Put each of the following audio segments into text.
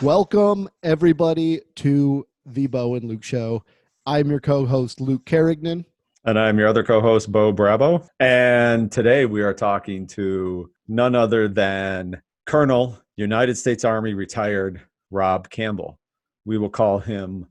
Welcome, everybody, to the Bo and Luke Show. I'm your co-host, Luke Carignan. And I'm your other co-host, Bo Bravo. And today we are talking to none other than Colonel, United States Army retired Rob Campbell. We will call him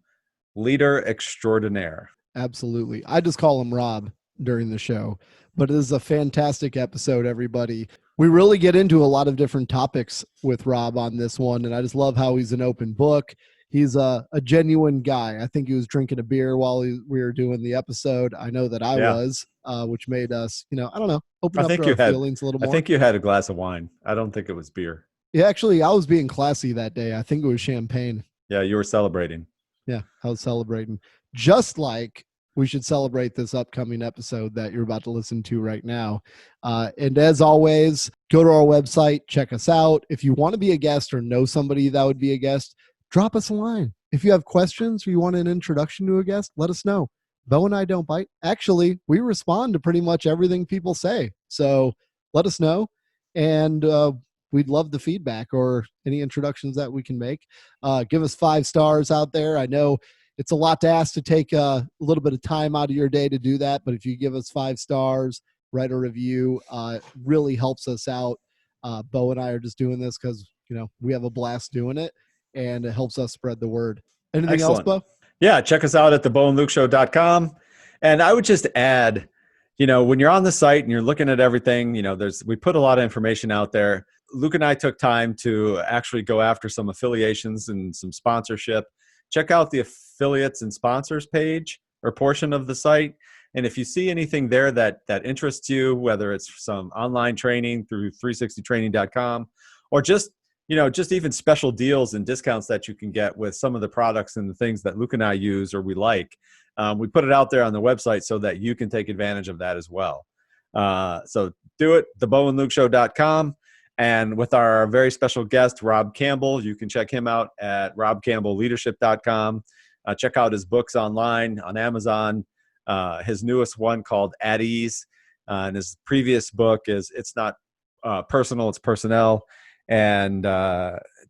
Leader Extraordinaire. Absolutely. I just call him Rob during the show, but it is a fantastic episode, everybody. We really get into a lot of different topics with Rob on this one, and I just love how he's an open book. He's a genuine guy. I think he was drinking a beer while we were doing the episode. I know that I was, which made us, I don't know, open up to our feelings a little more. I think you had a glass of wine. I don't think it was beer. Yeah, actually, I was being classy that day. I think it was champagne. Yeah, you were celebrating. Yeah, I was celebrating. Just like we should celebrate this upcoming episode that you're about to listen to right now. And as always, go to our website, check us out. If you want to be a guest or know somebody that would be a guest, drop us a line. If you have questions or you want an introduction to a guest, let us know. Bo and I don't bite. Actually, we respond to pretty much everything people say. So let us know. And we'd love the feedback or any introductions that we can make. Give us 5 stars out there. I know it's a lot to ask to take a little bit of time out of your day to do that. But if you give us 5 stars, write a review, it really helps us out. Bo and I are just doing this because, we have a blast doing it, and it helps us spread the word. Anything Excellent. else, Bo? Yeah, check us out at theboandlukeshow.com. And I would just add, when you're on the site and you're looking at everything, we put a lot of information out there. Luke and I took time to actually go after some affiliations and some sponsorship. Check out the affiliates and sponsors page or portion of the site. And if you see anything there that interests you, whether it's some online training through 360training.com or just even special deals and discounts that you can get with some of the products and the things that Luke and I use or we like, we put it out there on the website so that you can take advantage of that as well. So do it, theboandlukeshow.com. And with our very special guest, Rob Campbell, you can check him out at robcampbellleadership.com. Check out his books online on Amazon. His newest one called At Ease. And his previous book is It's Not Personal, It's Personnel. And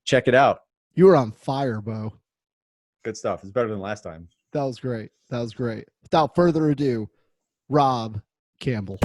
check it out. You were on fire, Bo. Good stuff. It's better than last time. That was great. Without further ado, Rob Campbell.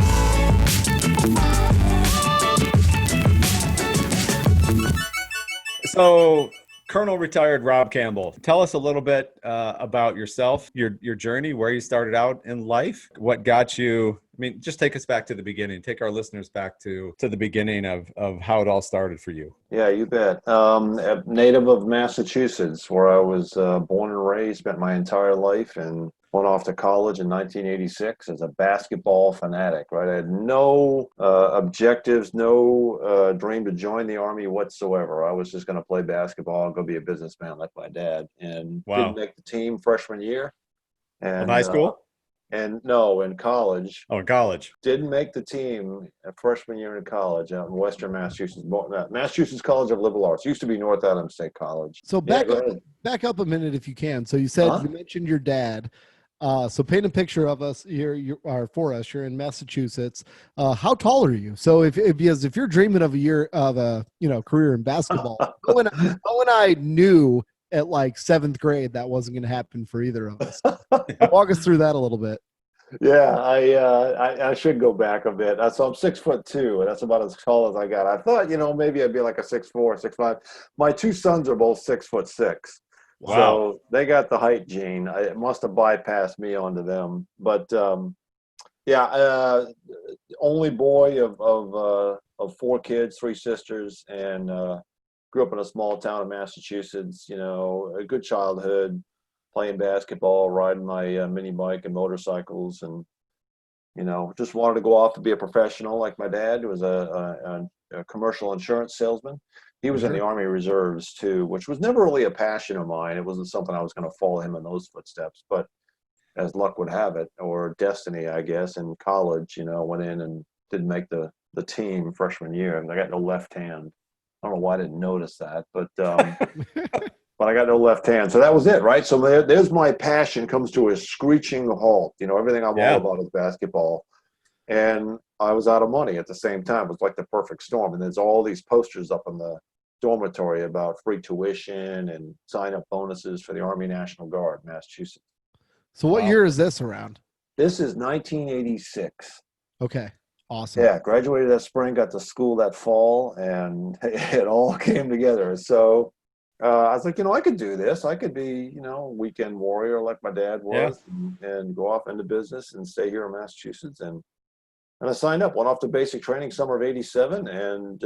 So, Colonel retired Rob Campbell, tell us a little bit about yourself, your journey, where you started out in life, what got you. Just take us back to the beginning. Take our listeners back to the beginning of how it all started for you. Yeah, you bet. A native of Massachusetts, where I was born and raised, spent my entire life, and went off to college in 1986 as a basketball fanatic, right? I had no objectives, no dream to join the Army whatsoever. I was just going to play basketball and go be a businessman like my dad. And didn't make the team freshman year. And in high school? And no, in college. Oh, in college. Didn't make the team freshman year in college out in Western Massachusetts. Massachusetts College of Liberal Arts. Used to be North Adams State College. So back up a minute if you can. So you said you mentioned your dad. So paint a picture of us here, for us. You're in Massachusetts. How tall are you? So because if you're dreaming of a career in basketball, Bo and I knew at like 7th grade that wasn't going to happen for either of us. Walk us through that a little bit. Yeah, I should go back a bit. So I'm 6'2", and that's about as tall as I got. I thought, maybe I'd be like a 6'4", 6'5". My 2 sons are both 6'6". Wow. So they got the height gene. It must have bypassed me onto them. But only boy of 4 kids, 3 sisters, and grew up in a small town in Massachusetts. A good childhood, playing basketball, riding my mini bike and motorcycles, and just wanted to go off to be a professional like my dad, who was a commercial insurance salesman. He was in the Army Reserves too, which was never really a passion of mine. It wasn't something I was going to follow him in those footsteps. But as luck would have it, or destiny, I guess, in college, went in and didn't make the team freshman year. And I got no left hand. I don't know why I didn't notice that, but but I got no left hand. So that was it, right? So there's my passion comes to a screeching halt. Everything I'm all about is basketball. And I was out of money at the same time. It was like the perfect storm. And there's all these posters up in the dormitory about free tuition and sign-up bonuses for the Army National Guard, Massachusetts. So what year is this around? This is 1986. Okay. Awesome. Yeah, graduated that spring, got to school that fall, and it all came together. So I was like, I could do this. I could be, a weekend warrior like my dad was, and go off into business and stay here in Massachusetts. And I signed up, went off to basic training summer of '87, and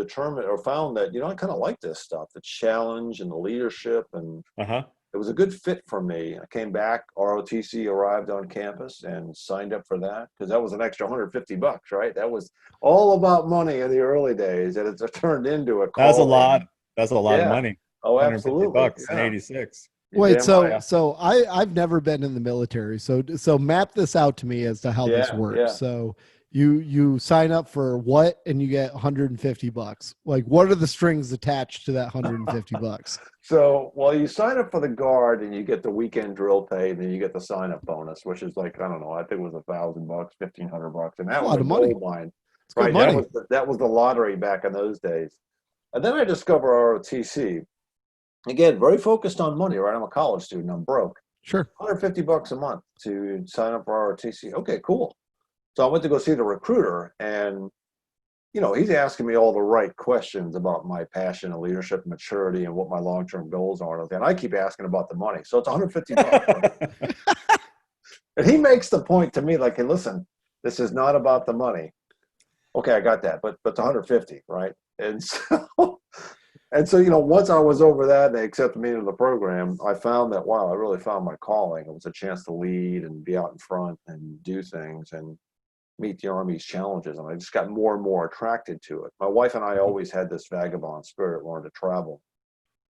found that, I kind of like this stuff, the challenge and the leadership, and it was a good fit for me. I came back, ROTC arrived on campus and signed up for that because that was an extra $150, right? That was all about money in the early days, and it's turned into a call. That's a lot. That's a lot of money. Oh, absolutely. $150 in '86. Wait, so I've never been in the military. So map this out to me as to how this works. Yeah. So you sign up for what, and you get $150. Like, what are the strings attached to that $150? So, you sign up for the Guard and you get the weekend drill pay, and then you get the sign-up bonus, which is like, I don't know, I think it was $1,000, $1,500, and that was a gold mine. Right, that was the lottery back in those days. And then I discovered ROTC. Again, very focused on money, right? I'm a college student. I'm broke. Sure. $150 a month to sign up for ROTC. Okay, cool. So I went to go see the recruiter, and he's asking me all the right questions about my passion and leadership, maturity, and what my long-term goals are. And I keep asking about the money. So it's $150. And he makes the point to me, like, hey, listen, this is not about the money. Okay, I got that, but it's $150, right? And so, once I was over that and they accepted me into the program, I found that, wow, I really found my calling. It was a chance to lead and be out in front and do things and meet the Army's challenges. And I just got more and more attracted to it. My wife and I always had this vagabond spirit, wanted to travel.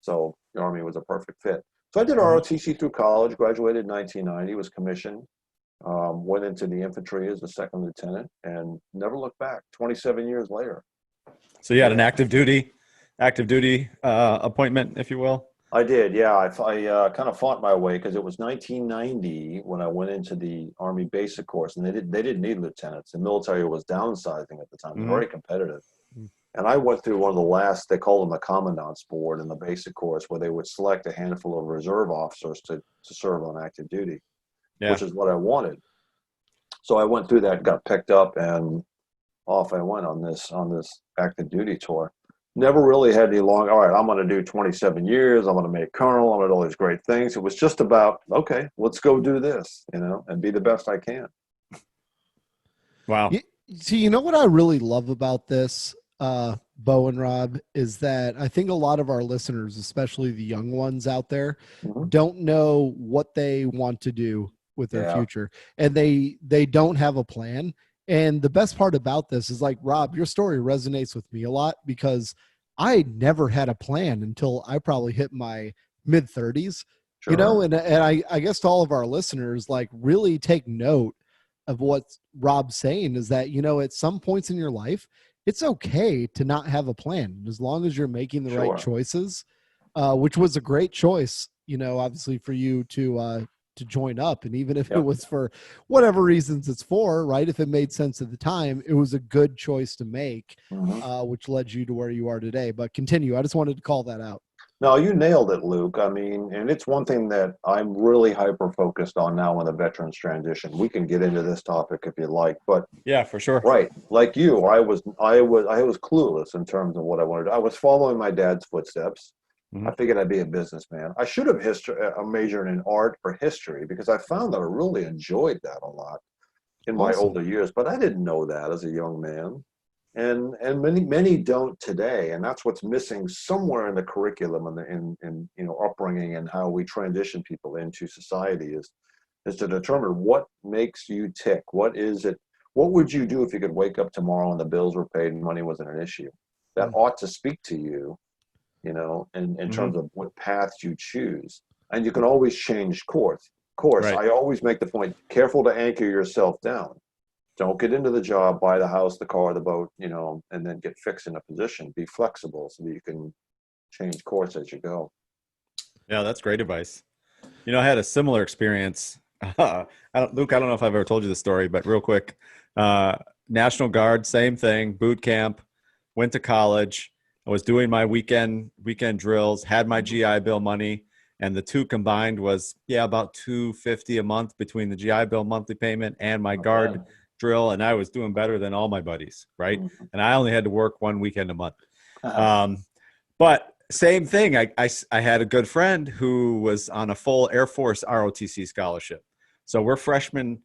So the Army was a perfect fit. So I did ROTC through college, graduated in 1990, was commissioned, went into the infantry as a second lieutenant, and never looked back 27 years later. So you had an active duty appointment, if you will? I did, yeah. I kind of fought my way because it was 1990 when I went into the Army basic course, and they didn't need lieutenants. The military was downsizing at the time, very competitive. And I went through one of the last, they called them the Commandant's Board in the basic course, where they would select a handful of reserve officers to serve on active duty, which is what I wanted. So I went through that, got picked up, and off I went on this active duty tour. Never really had any all right, I'm going to do 27 years. I'm going to make colonel. I'm going to do all these great things. It was just about, okay, let's go do this, and be the best I can. Wow. See, what I really love about this, Bo and Rob, is that I think a lot of our listeners, especially the young ones out there, don't know what they want to do with their future, and they don't have a plan. And the best part about this is, like, Rob, your story resonates with me a lot because I never had a plan until I probably hit my mid 30s, and I guess to all of our listeners, like, really take note of what Rob's saying is that, at some points in your life, it's okay to not have a plan as long as you're making the right choices, which was a great choice, obviously for you to join up. And even if it was for whatever reasons it's for, right, if it made sense at the time, it was a good choice to make, which led you to where you are today. But continue. I just wanted to call that out. No, you nailed it, Luke. I mean, and it's one thing that I'm really hyper-focused on now in the veterans transition. We can get into this topic if you like, but yeah, for sure. Right. Like you, I was clueless in terms of what I wanted to do. I was following my dad's footsteps. I figured I'd be a businessman. I should have majored in art or history because I found that I really enjoyed that a lot in my older years, but I didn't know that as a young man. And many don't today, and that's what's missing somewhere in the curriculum and in upbringing and how we transition people into society is to determine what makes you tick. What is it? What would you do if you could wake up tomorrow and the bills were paid and money wasn't an issue? That ought to speak to you, in terms of what paths you choose. And you can always change course. Right. I always make the point: careful to anchor yourself down. Don't get into the job, buy the house, the car, the boat, and then get fixed in a position. Be flexible so that you can change course as you go. Yeah, that's great advice. I had a similar experience. Luke, I don't know if I've ever told you the story, but real quick, National Guard, same thing, boot camp, went to college. I was doing my weekend drills, had my GI Bill money, and the two combined was about $250 a month between the GI Bill monthly payment and my guard drill, and I was doing better than all my buddies, right? And I only had to work one weekend a month. But same thing. I had a good friend who was on a full Air Force ROTC scholarship. So we're freshmen.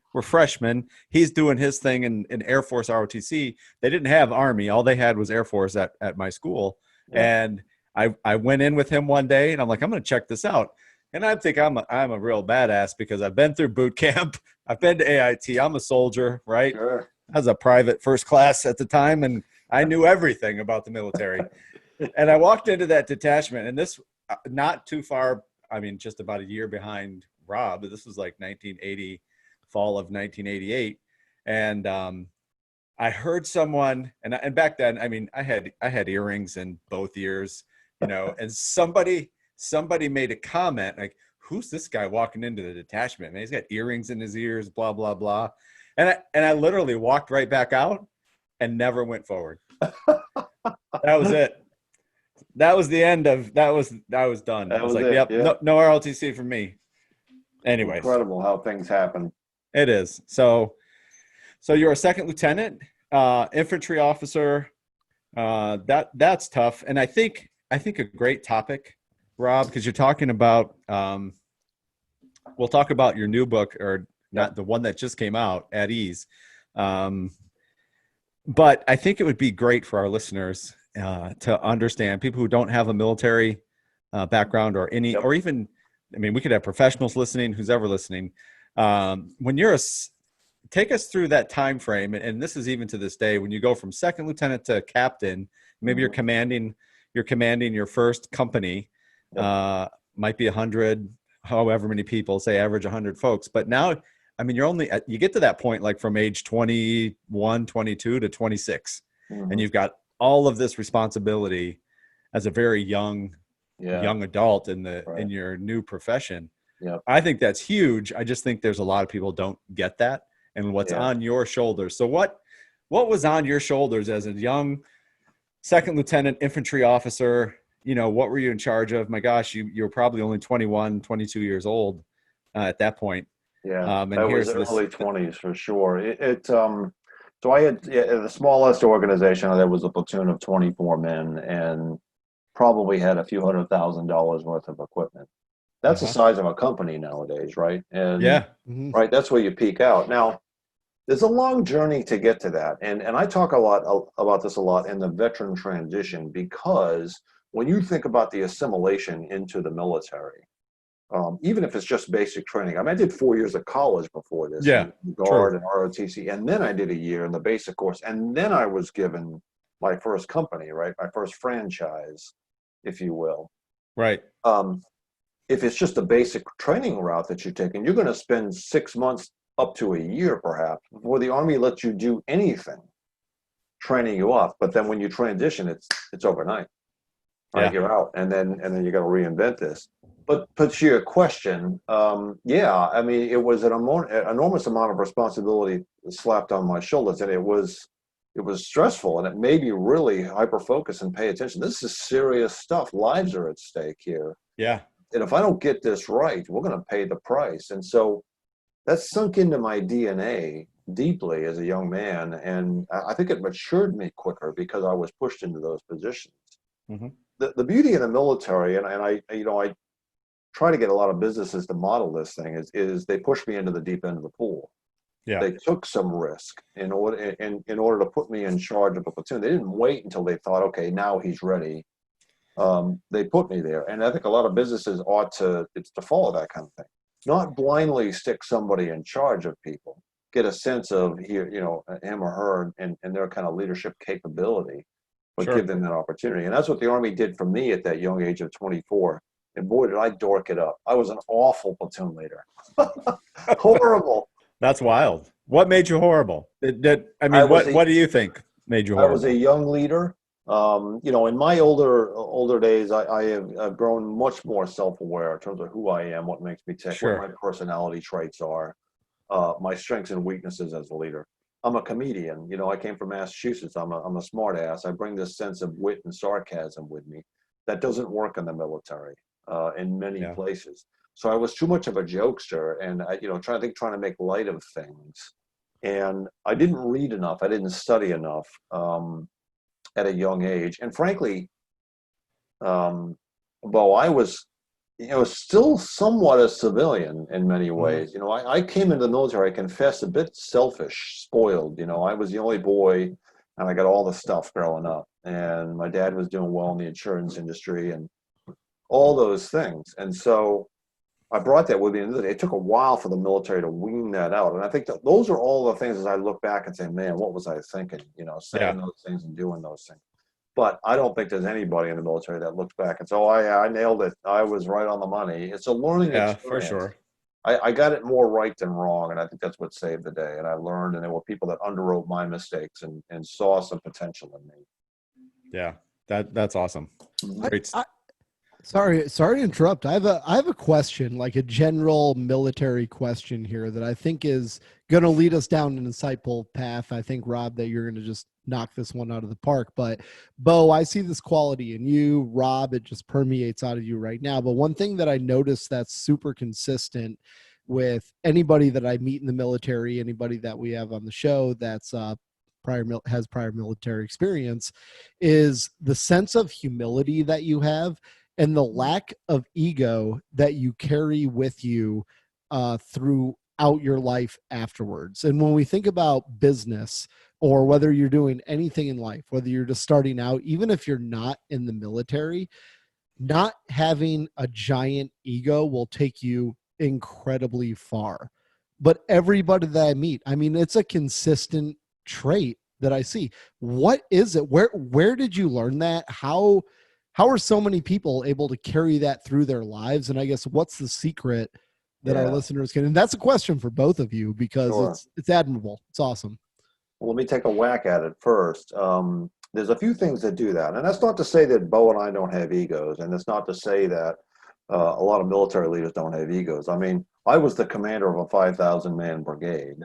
He's doing his thing in Air Force ROTC. They didn't have Army. All they had was Air Force at my school. Yeah. And I went in with him one day, and I'm like, I'm going to check this out. And I think I'm a real badass because I've been through boot camp. I've been to AIT. I'm a soldier, right? Sure. I was a private first class at the time, and I knew everything about the military. And I walked into that detachment, and this not too far, I mean, just about a year behind Rob. This was like 1980, fall of 1988. And I heard someone, and back then, I mean, I had earrings in both ears, you know, and somebody made a comment like, who's this guy walking into the detachment? Man, he's got earrings in his ears, blah, blah, blah. And I literally walked right back out and never went forward. That was it. That was the end of that was done. I was like, yep, yeah. No ROTC for me. Anyways. Incredible how things happen. It is. So you're a second lieutenant, infantry officer. That's tough. And I think a great topic, Rob, because you're talking about we'll talk about your new book, or not the one that just came out, At Ease. But I think it would be great for our listeners to understand, people who don't have a military background or any, or even, I mean, we could have professionals listening, who's ever listening. When you're take us through that time frame, and this is even to this day, when you go from second lieutenant to captain, maybe you're commanding your first company, might be 100, however many people, say average 100 folks. But now, I mean, you get to that point, like from age 21, 22 to 26, and you've got all of this responsibility as a very young adult in your new profession. I think that's huge. I just think there's a lot of people don't get that, and what's on your shoulders. So what was on your shoulders as a young second lieutenant infantry officer? You know, what were you in charge of? My gosh, you were probably only 21, 22 years old at that point. Yeah, and that was early 20s for sure. So I had the smallest organization. There was a platoon of 24 men, and probably had a few $100,000 worth of equipment. That's the size of a company nowadays, right? And right, that's where you peak out. Now, there's a long journey to get to that, and I talk a lot about this in the veteran transition, because when you think about the assimilation into the military, even if it's just basic training. I mean, I did 4 years of college before this, Guard and ROTC, and then I did a year in the basic course, and then I was given my first company, right? My first franchise, if you will. Right. If it's just a basic training route that you're taking, you're going to spend 6 months up to a year, perhaps, before the Army lets you do anything, training you up. But then when you transition, it's overnight. Right, you're out, and then you got to reinvent this. But to your question, I mean, it was an enormous amount of responsibility slapped on my shoulders, and it was stressful, and it made me really hyper focus and pay attention. This is serious stuff. Lives are at stake here. Yeah. And if I don't get this right, we're going to pay the price. And so that sunk into my DNA deeply as a young man, and I think it matured me quicker because I was pushed into those positions. Mm-hmm. The beauty in the military, and I try to get a lot of businesses to model this thing, is they pushed me into the deep end of the pool. Yeah. They took some risk in order to put me in charge of a platoon. They didn't wait until they thought, okay, now he's ready. They put me there, and I think a lot of businesses ought to follow that kind of thing. Not blindly stick somebody in charge of people. Get a sense of him or her and their kind of leadership capability. But give them that opportunity. And that's what the Army did for me at that young age of 24. And boy, did I dork it up. I was an awful platoon leader. Horrible. That's wild. What made you horrible? What do you think made you horrible? I was a young leader. In my older days, I've grown much more self-aware in terms of who I am, what makes me tick, what my personality traits are, my strengths and weaknesses as a leader. I'm a comedian. You know, I came from Massachusetts. I'm a smart ass. I bring this sense of wit and sarcasm with me that doesn't work in the military in many Yeah. places. So I was too much of a jokester, and I, trying to make light of things. And I didn't read enough. I didn't study enough at a young age. And frankly, Bo, I was, still somewhat a civilian in many ways. You know, I came into the military, I confess, a bit selfish, spoiled. You know, I was the only boy, and I got all the stuff growing up. And my dad was doing well in the insurance industry and all those things. And so I brought that with me. And it took a while for the military to wean that out. And I think that those are all the things as I look back and say, man, what was I thinking? You know, saying those things and doing those things. But I don't think there's anybody in the military that looks back and says, oh, I nailed it. I was right on the money. It's a learning experience. For sure. I got it more right than wrong. And I think that's what saved the day. And I learned, and there were people that underwrote my mistakes and saw some potential in me. Yeah, that's awesome. Great. Sorry to interrupt. I have a question, like a general military question here that I think is going to lead us down an insightful path. I think, Rob, that you're going to just knock this one out of the park. But Bo, I see this quality in you. Rob, it just permeates out of you right now. But one thing that I noticed that's super consistent with anybody that I meet in the military, anybody that we have on the show that's has prior military experience, is the sense of humility that you have and the lack of ego that you carry with you throughout your life afterwards. And when we think about business, or whether you're doing anything in life, whether you're just starting out, even if you're not in the military, not having a giant ego will take you incredibly far. But everybody that I meet, I mean, it's a consistent trait that I see. What is it? Where did you learn that? How are so many people able to carry that through their lives? And I guess what's the secret that our listeners can, and that's a question for both of you, because it's admirable. It's awesome. Well, let me take a whack at it first. There's a few things that do that. And that's not to say that Bo and I don't have egos. And it's not to say that a lot of military leaders don't have egos. I mean, I was the commander of a 5,000 man brigade.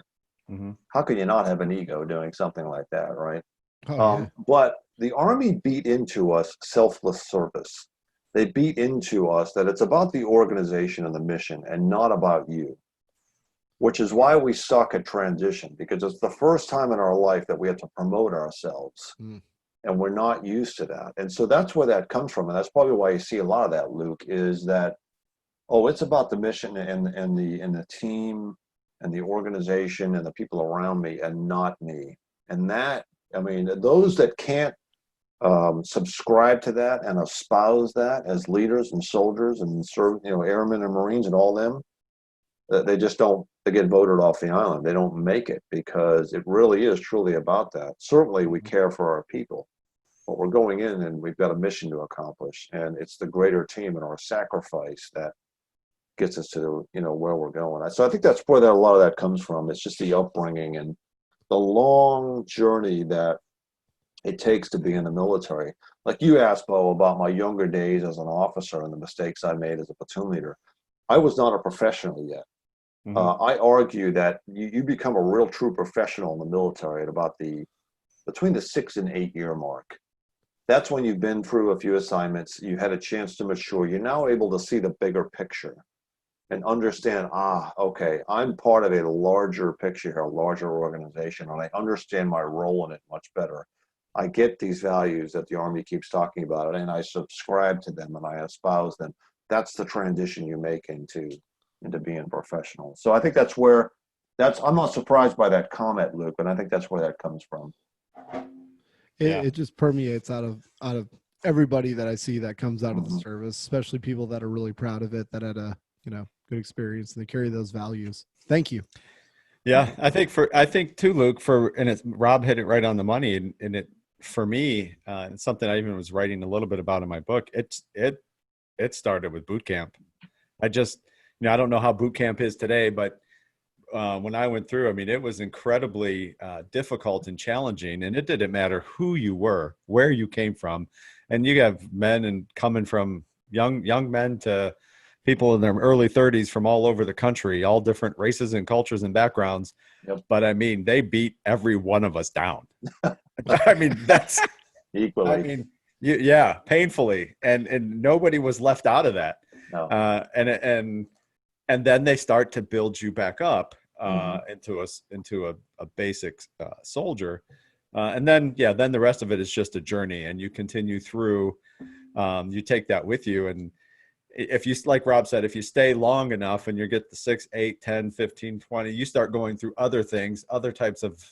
Mm-hmm. How can you not have an ego doing something like that, right? But the Army beat into us selfless service. They beat into us that it's about the organization and the mission and not about you, which is why we suck at transition, because it's the first time in our life that we have to promote ourselves. And we're not used to that. And so that's where that comes from. And that's probably why you see a lot of that, Luke, is that, it's about the mission and the team and the organization and the people around me and not me. And that, I mean, those that can't subscribe to that and espouse that as leaders and soldiers and airmen and Marines and all them, they just don't, they get voted off the island. They don't make it, because it really is truly about that. Certainly we care for our people, but we're going in and we've got a mission to accomplish, and it's the greater team and our sacrifice that gets us to, where we're going. So I think that's where a lot of that comes from. It's just the upbringing and the long journey that it takes to be in the military. Like you asked, Bo, about my younger days as an officer and the mistakes I made as a platoon leader. I was not a professional yet. I argue that you become a real true professional in the military at about between the 6 and 8 year mark. That's when you've been through a few assignments, you had a chance to mature. You're now able to see the bigger picture and understand, okay, I'm part of a larger picture here, a larger organization, and I understand my role in it much better. I get these values that the Army keeps talking about, and I subscribe to them and I espouse them. That's the transition you make into being professional. So I think I'm not surprised by that comment, Luke, and I think that's where that comes from. It just permeates out of everybody that I see that comes out of the service, especially people that are really proud of it, that had a good experience, and they carry those values. Thank you. Yeah, I think too, Luke, Rob hit it right on the money, and it for me, it's something I even was writing a little bit about in my book. It started with boot camp. I just, I don't know how boot camp is today, but when I went through, I mean, it was incredibly difficult and challenging, and it didn't matter who you were, where you came from, and you have men and coming from young men to people in their early 30s from all over the country, all different races and cultures and backgrounds. Yep. But I mean, they beat every one of us down. I mean, that's Equally. I mean, yeah, painfully, and nobody was left out of that. No. And then they start to build you back up into a basic soldier, and then the rest of it is just a journey, and you continue through. You take that with you, and if you, like Rob said, if you stay long enough and you get the 6, 8, 10, 15, 20, you start going through other things, other types of,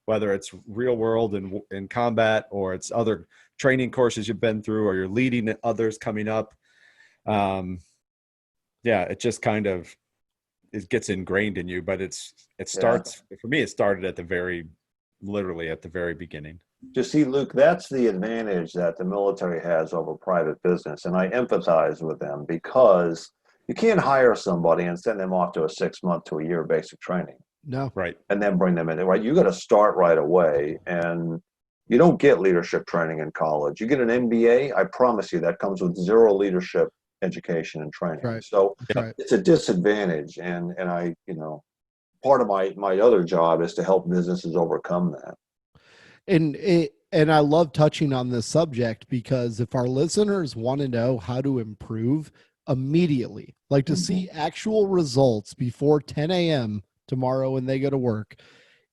whether it's real world and in combat, or it's other training courses you've been through, or you're leading others coming up. It just kind of, it gets ingrained in you, but it starts, for me, it started literally at the very beginning. You see, Luke, that's the advantage that the military has over private business. And I empathize with them, because you can't hire somebody and send them off to a 6-month to a year basic training. No. Right. And then bring them in, right? You got to start right away. And you don't get leadership training in college. You get an MBA, I promise you, that comes with 0 leadership education and training. Right. So Right. it's a disadvantage. And I, part of my other job is to help businesses overcome that. And I love touching on this subject, because if our listeners want to know how to improve immediately, like to see actual results before 10 a.m. tomorrow when they go to work,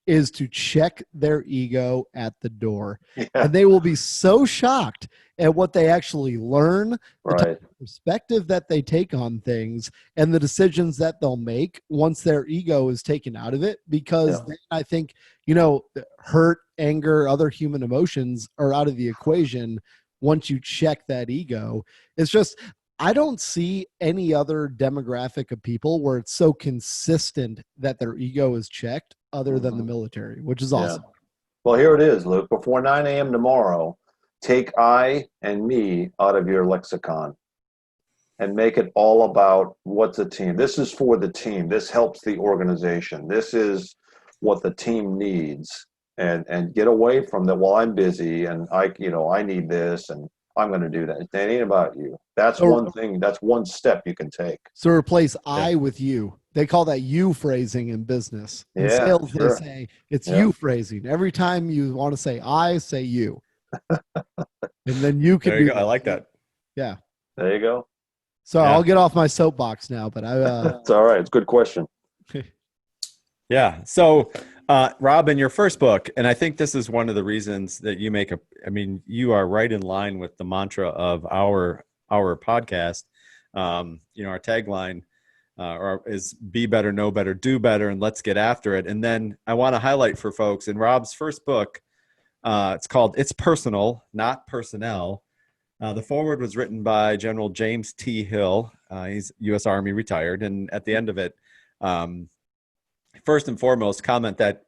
is to check their ego at the door. Yeah. And they will be so shocked at what they actually learn, the type of perspective that they take on things, and the decisions that they'll make once their ego is taken out of it. Because then I think, hurt, anger, other human emotions are out of the equation once you check that ego. It's just, I don't see any other demographic of people where it's so consistent that their ego is checked other than the military, which is awesome. Well, here it is, Luke. Before 9 a.m. tomorrow, take I and me out of your lexicon and make it all about what's a team. This is for the team. This helps the organization. This is what the team needs. And get away from the, well, I'm busy and I need this and I'm going to do that. It ain't about you. That's one thing. That's one step you can take. So replace I with you. They call that you phrasing in business. In sales, they say it's you phrasing. Every time you want to say I, say you. And then you can go. I like that. Yeah. There you go. So I'll get off my soapbox now, but it's all right. It's a good question. Yeah. So, Rob, in your first book, and I think this is one of the reasons that you you are right in line with the mantra of our podcast. Our tagline is be better, know better, do better, and let's get after it. And then I want to highlight for folks, in Rob's first book, it's called It's Personal, Not Personnel. The foreword was written by General James T. Hill. He's U.S. Army retired. And at the end of it, first and foremost, comment that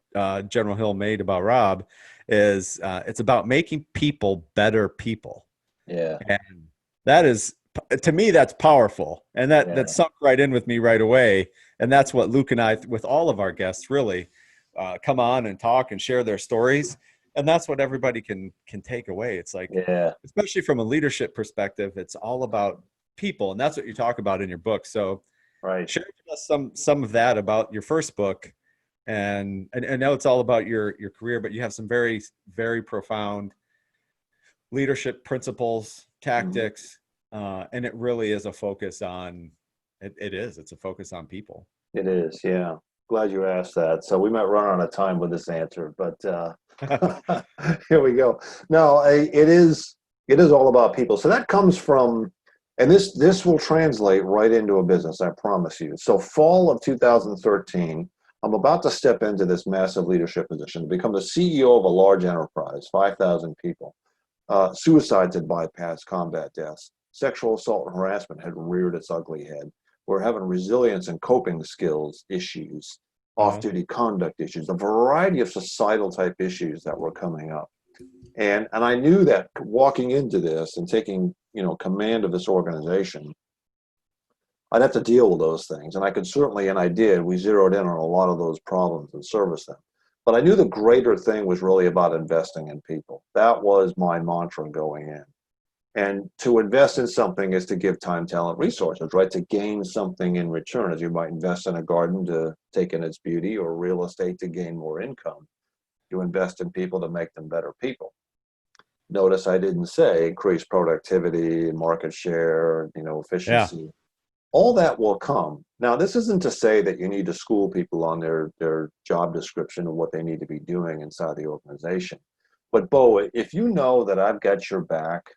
General Hill made about Rob is it's about making people better people. Yeah. And that is, to me, that's powerful. And that sunk right in with me right away. And that's what Luke and I, with all of our guests, really come on and talk and share their stories. And that's what everybody can take away. It's like, especially from a leadership perspective, it's all about people. And that's what you talk about in your book. So share with us some of that about your first book. And I know it's all about your career, but you have some very, very profound leadership principles, tactics, and it really is a focus on, it's a focus on people. It is, yeah. Glad you asked that. So we might run out of time with this answer, but here we go. No, it is all about people. So that comes from, and this will translate right into a business, I promise you. So fall of 2013, I'm about to step into this massive leadership position, to become the CEO of a large enterprise, 5,000 people. Suicides had bypassed combat deaths. Sexual assault and harassment had reared its ugly head. We're having resilience and coping skills issues, off-duty conduct issues, a variety of societal type issues that were coming up. And I knew that walking into this and taking, command of this organization, I'd have to deal with those things. And I could certainly, and I did, we zeroed in on a lot of those problems and serviced them. But I knew the greater thing was really about investing in people. That was my mantra going in. And to invest in something is to give time, talent, resources, right? To gain something in return, as you might invest in a garden to take in its beauty, or real estate to gain more income. You invest in people to make them better people. Notice I didn't say increase productivity, market share, Yeah. efficiency. All that will come. Now, this isn't to say that you need to school people on their job description of what they need to be doing inside the organization. But Bo, if you know that I've got your back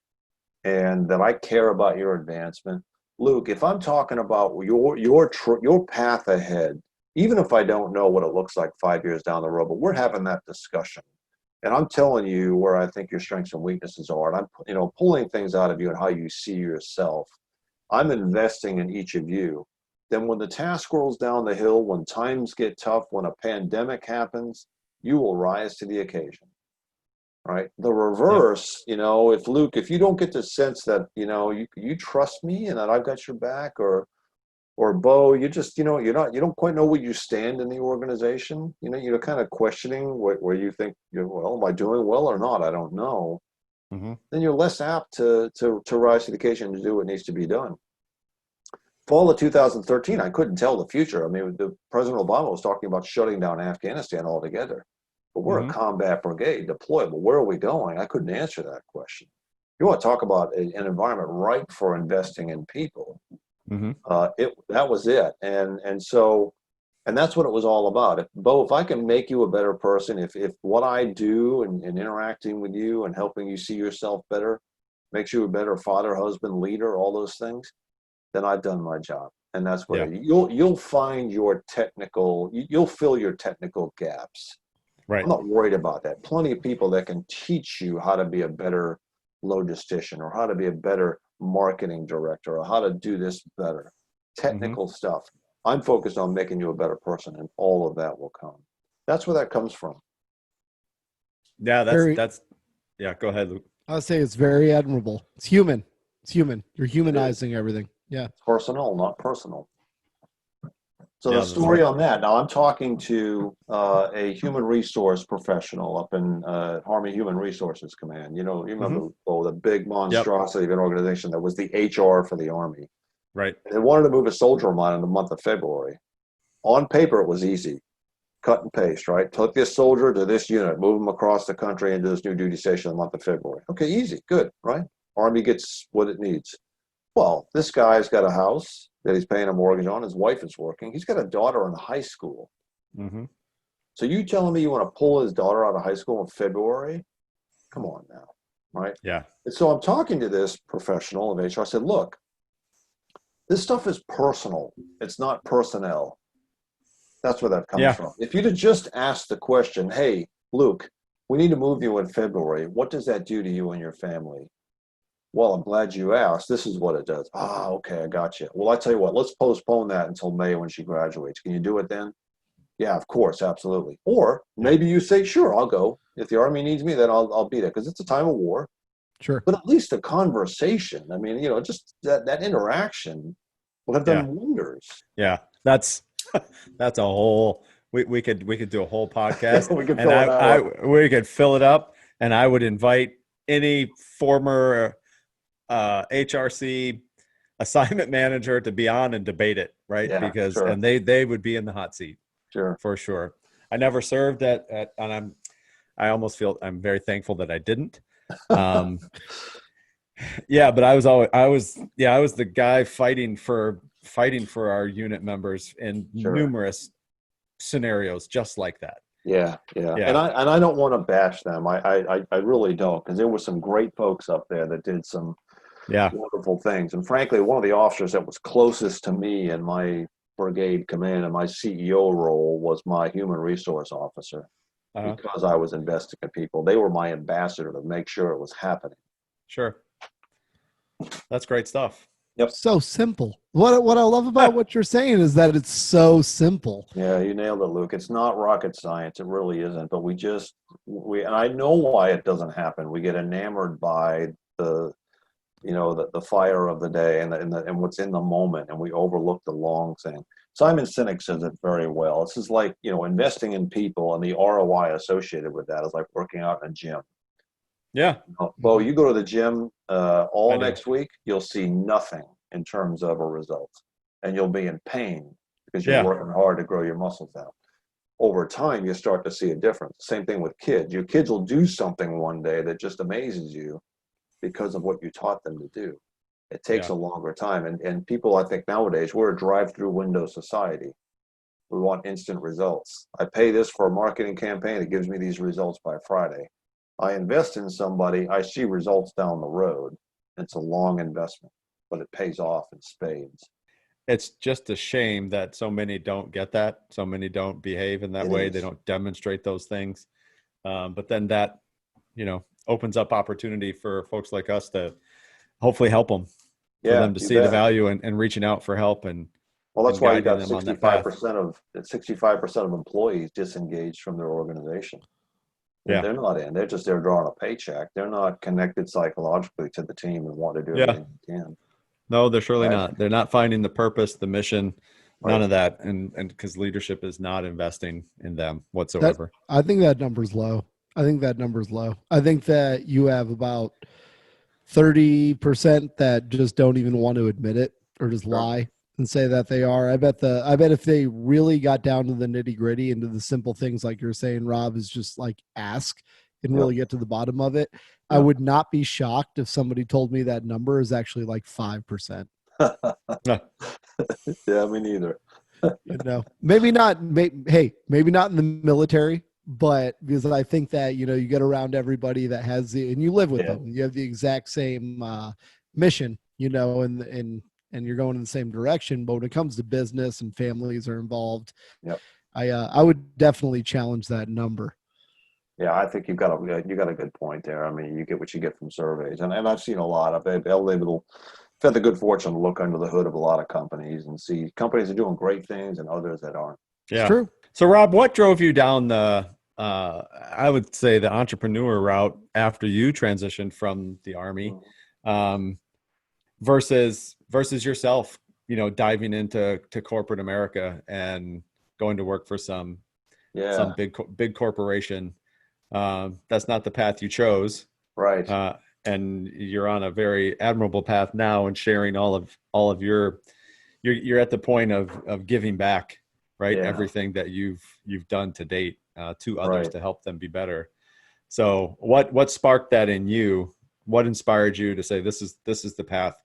and that I care about your advancement, Luke, if I'm talking about your path ahead, even if I don't know what it looks like 5 years down the road, but we're having that discussion, and I'm telling you where I think your strengths and weaknesses are, and I'm pulling things out of you and how you see yourself. I'm investing in each of you. Then when the task rolls down the hill, when times get tough, when a pandemic happens, you will rise to the occasion. Right. The reverse, if you don't get the sense that, you trust me and that I've got your back, or Bo, you just, you don't quite know where you stand in the organization. You're kind of questioning where you think, well, am I doing well or not? I don't know. Mm-hmm. Then you're less apt to rise to the occasion to do what needs to be done. Fall of 2013, I couldn't tell the future. I mean, President Obama was talking about shutting down Afghanistan altogether. But we're a combat brigade deployable. Where are we going? I couldn't answer that question. You want to talk about an environment ripe for investing in people. Mm-hmm. That was it. And that's what it was all about. If I can make you a better person, if what I do and interacting with you and helping you see yourself better makes you a better father, husband, leader, all those things, then I've done my job. And that's what you'll find you'll fill your technical gaps. Right. I'm not worried about that. Plenty of people that can teach you how to be a better logistician, or how to be a better marketing director, or how to do this better. Technical stuff. I'm focused on making you a better person, and all of that will come. That's where that comes from. Yeah, that's go ahead, Luke. I would say it's very admirable. It's human. You're humanizing everything. Yeah. It's personal, not personal. So the story on that, now I'm talking to a human resource professional up in Army Human Resources Command. You remember the big monstrosity of an organization that was the HR for the Army. Right. And they wanted to move a soldier of mine in the month of February. On paper, it was easy. Cut and paste, right? Took this soldier to this unit, move him across the country into this new duty station in the month of February. Okay, easy, good, right? Army gets what it needs. Well, this guy's got a house that he's paying a mortgage on. His wife is working. He's got a daughter in high school. Mm-hmm. So you telling me you want to pull his daughter out of high school in February? Come on now, right? Yeah. And so I'm talking to this professional of HR. I said, look, this stuff is personal. It's not personnel. That's where that comes from. If you'd have just asked the question, hey, Luke, we need to move you in February. What does that do to you and your family? Well, I'm glad you asked. This is what it does. Ah, okay, I got you. Well, I tell you what, let's postpone that until May when she graduates. Can you do it then? Yeah, of course, absolutely. Or maybe you say, sure, I'll go. If the Army needs me, then I'll be there, because it's a time of war. Sure. But at least a conversation. I mean, just that interaction would have done wonders. Yeah, that's a whole. We could do a whole podcast. We could we could fill it up, and I would invite any former HRC assignment manager to be on and debate it, right? Yeah, because and they would be in the hot seat, for sure. I never served at and I almost feel I'm very thankful that I didn't. Yeah, but I was the guy fighting for our unit members in numerous scenarios just like that. Yeah. And I don't want to bash them. I really don't, because there were some great folks up there that did some wonderful things. And frankly, one of the officers that was closest to me in my brigade command and my CEO role was my human resource officer, because I was investing in people. They were my ambassador to make sure it was happening. Sure. That's great stuff. Yep. So simple. What I love about what you're saying is that it's so simple. Yeah, you nailed it, Luke. It's not rocket science. It really isn't. But and I know why it doesn't happen. We get enamored by the fire of the day and what's in the moment, and we overlook the long thing. Simon Sinek says it very well. This is like, investing in people, and the ROI associated with that is like working out in a gym. Yeah. Well, you go to the gym all I do. next week, you'll see nothing in terms of a result. And you'll be in pain because you're Yeah. working hard to grow your muscles out. Over time, you start to see a difference. Same thing with kids. Your kids will do something one day that just amazes you because of what you taught them to do. It takes Yeah. a longer time. And people, I think nowadays, we're a drive-through window society. We want instant results. I pay this for a marketing campaign. It gives me these results by Friday. I invest in somebody. I see results down the road. It's a long investment, but it pays off in spades. It's just a shame that so many don't get that. So many don't behave in that It way. is. They don't demonstrate those things. But then that, opens up opportunity for folks like us to hopefully help them, for Yeah, them to you see the bet. value and reaching out for help and Well, that's why you guiding got them on that path. 65% of employees disengaged from their organization. Yeah. They're not in. They're just there drawing a paycheck. They're not connected psychologically to the team and want to do Yeah. everything they can. No, they're surely Right. not. They're not finding the purpose, the mission, none Right. of that. And because leadership is not investing in them That whatsoever. I think that number's low. I think that you have about 30% that just don't even want to admit it or just lie and say that they are. I bet if they really got down to the nitty gritty and to the simple things like you're saying, Rob, is just like ask and really get to the bottom of it. I would not be shocked if somebody told me that number is actually like 5%. Yeah, me neither. Maybe not. Maybe not in the military, but because I think that, you get around everybody that has and you live with them, you have the exact same mission, and you're going in the same direction. But when it comes to business and families are involved, I would definitely challenge that number. Yeah, I think you got a good point there. I mean, you get what you get from surveys, and I've seen a lot of it. I've had the good fortune to look under the hood of a lot of companies and see companies are doing great things and others that aren't. Yeah. It's true. So Rob, what drove you down I would say the entrepreneur route after you transitioned from the Army, versus yourself, diving into corporate America and going to work for some big corporation. That's not the path you chose. Right. And you're on a very admirable path now and sharing all of you're at the point of giving back, right? Yeah. Everything that you've done to date to others to help them be better. So what sparked that in you? What inspired you to say, this is the path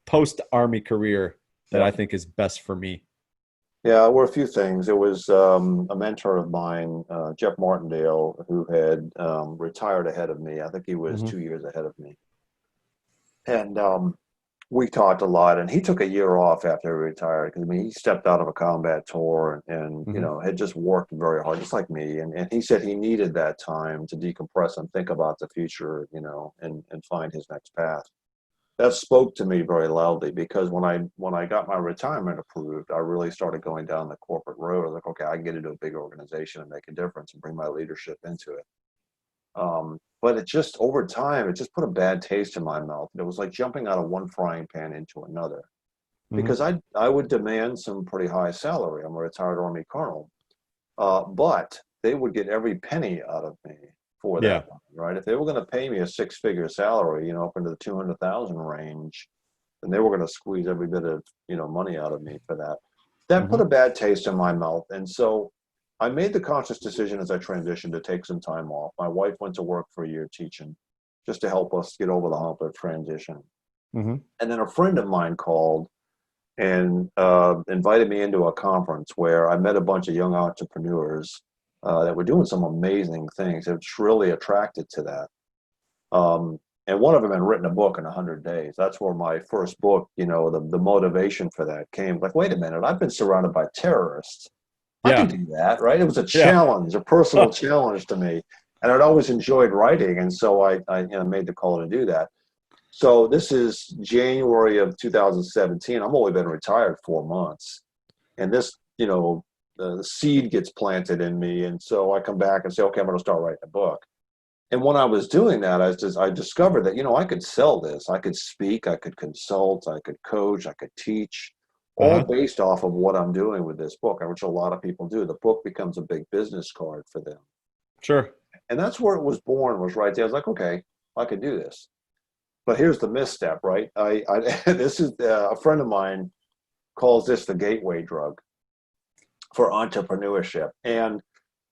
post Army career that I think is best for me? Yeah, there were a few things. It was a mentor of mine, Jeff Martindale, who had retired ahead of me. I think he was 2 years ahead of me. And we talked a lot, and he took a year off after he retired because he stepped out of a combat tour and had just worked very hard, just like me. And he said he needed that time to decompress and think about the future, and find his next path. That spoke to me very loudly because when I got my retirement approved, I really started going down the corporate road. I was like, okay, I can get into a big organization and make a difference and bring my leadership into it. But it just, over time, it just put a bad taste in my mouth. It was like jumping out of one frying pan into another, because I would demand some pretty high salary. I'm a retired Army colonel, but they would get every penny out of me for that money, right? If they were going to pay me a six-figure salary, up into the 200,000 range, then they were going to squeeze every bit of money out of me for that. That put a bad taste in my mouth, and so I made the conscious decision as I transitioned to take some time off. My wife went to work for a year teaching, just to help us get over the hump of transition. And then a friend of mine called and invited me into a conference where I met a bunch of young entrepreneurs that were doing some amazing things. It's really attracted to that. And one of them had written a book in 100 days. That's where my first book, the motivation for that came. Like, wait a minute, I've been surrounded by terrorists. I can do that, right? It was a challenge, a personal challenge to me. And I'd always enjoyed writing. And so I made the call to do that. So this is January of 2017. I've only been retired 4 months. And this, the seed gets planted in me. And so I come back and say, okay, I'm going to start writing a book. And when I was doing that, I discovered that, I could sell this. I could speak, I could consult, I could coach, I could teach, all based off of what I'm doing with this book, which a lot of people do. The book becomes a big business card for them. Sure. And that's where it was born, was right there. I was like, okay, I could do this. But here's the misstep, right? This is a friend of mine calls this the gateway drug for entrepreneurship. And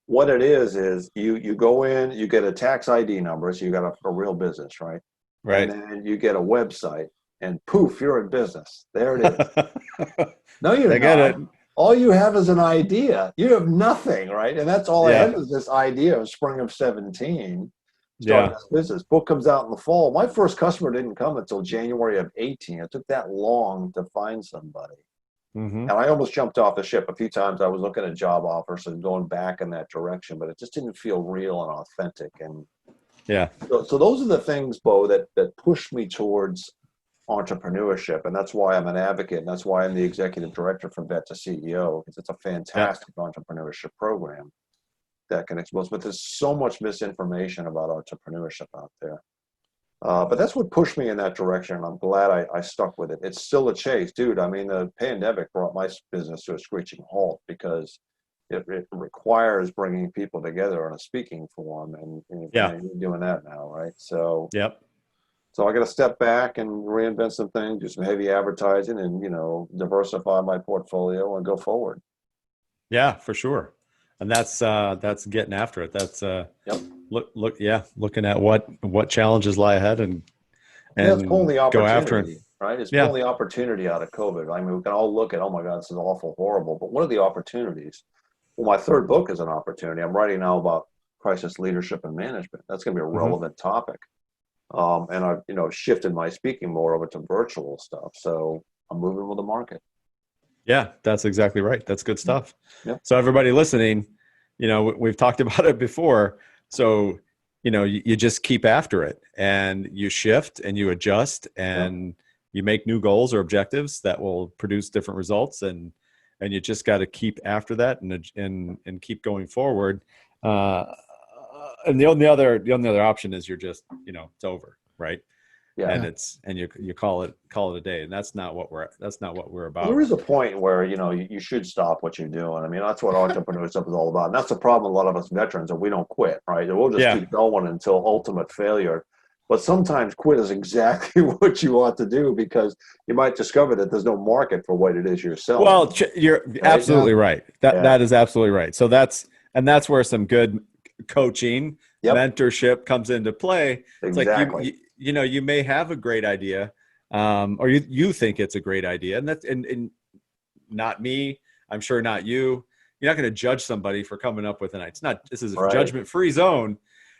what it is you go in, you get a tax ID number, so you got a real business, right? Right. And then you get a website, and poof, you're in business. There it is. No, you're I get not. it. All you have is an idea. You have nothing, right? And that's all I had was this idea of spring of 17, starting this business. Book comes out in the fall. My first customer didn't come until January of 18. It took that long to find somebody. Mm-hmm. And I almost jumped off the ship a few times. I was looking at job offers and going back in that direction, but it just didn't feel real and authentic. And so those are the things, Bo, that push me towards entrepreneurship. And that's why I'm an advocate. And that's why I'm the executive director from Vet to CEO, because it's a fantastic entrepreneurship program that can expose. But there's so much misinformation about entrepreneurship out there. But that's what pushed me in that direction. I'm glad I stuck with it. It's still a chase, dude. I mean, the pandemic brought my business to a screeching halt because it requires bringing people together on a speaking forum, and you're doing that now, right? So, so I got to step back and reinvent some things, do some heavy advertising, and diversify my portfolio and go forward. Yeah, for sure. And that's getting after it. That's looking at what challenges lie ahead and it's pulling the opportunity, go after it. Right? It's pulling the opportunity out of COVID. I mean, we can all look at, oh my God, this is awful, horrible. But what are the opportunities? Well, my third book is an opportunity. I'm writing now about crisis leadership and management. That's going to be a relevant topic. And I've shifted my speaking more over to virtual stuff. So I'm moving with the market. Yeah, that's exactly right. That's good stuff. Yep. So everybody listening, we've talked about it before. So, you just keep after it and you shift and you adjust and you make new goals or objectives that will produce different results. And you just got to keep after that and keep going forward. And the only other option is you're just, it's over. Right. Yeah. And you call it a day, and that's not what we're about. Well, there is a point where you should stop what you're doing. I mean, that's what entrepreneurship is all about, and that's the problem. A lot of us veterans, and we don't quit, right? We'll just keep going until ultimate failure. But sometimes quit is exactly what you ought to do, because you might discover that there's no market for what it is you're selling. Well, you're absolutely right. That is absolutely right. So that's where some good coaching, mentorship comes into play. It's exactly. Like you may have a great idea, or you think it's a great idea, and that's and not me. I'm sure not you. You're not going to judge somebody for coming up with an idea. This is a judgment-free zone,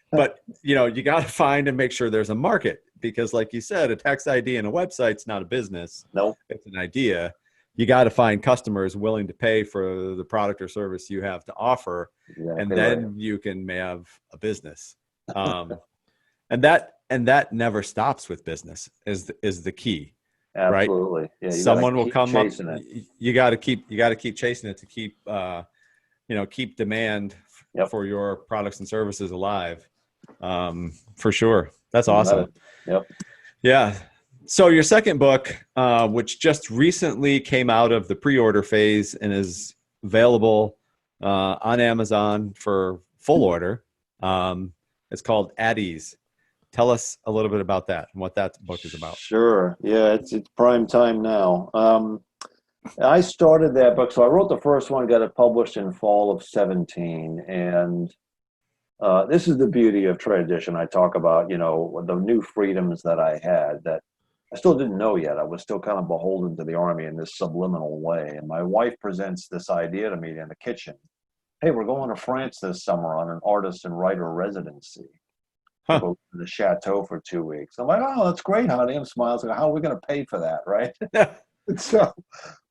but you got to find and make sure there's a market, because, like you said, a tax ID and a website's not a business. No, it's an idea. You got to find customers willing to pay for the product or service you have to offer, and then you can have a business. And that never stops with business is the key. Absolutely. Right? Yeah, someone will come up. You got to keep chasing it to keep demand for your products and services alive. For sure. That's awesome. Yep. Yeah. So your second book, which just recently came out of the pre-order phase and is available on Amazon for full order, it's called At Ease. Tell us a little bit about that and what that book is about. Sure. Yeah, it's prime time now. I started that book. So I wrote the first one, got it published in fall of 17. And this is the beauty of tradition. I talk about, the new freedoms that I had that I still didn't know yet. I was still kind of beholden to the Army in this subliminal way. And my wife presents this idea to me in the kitchen. Hey, we're going to France this summer on an artist and writer residency. Go to the chateau for 2 weeks. I'm like, oh, that's great, honey. I'm smiling. Like, how are we going to pay for that, right? So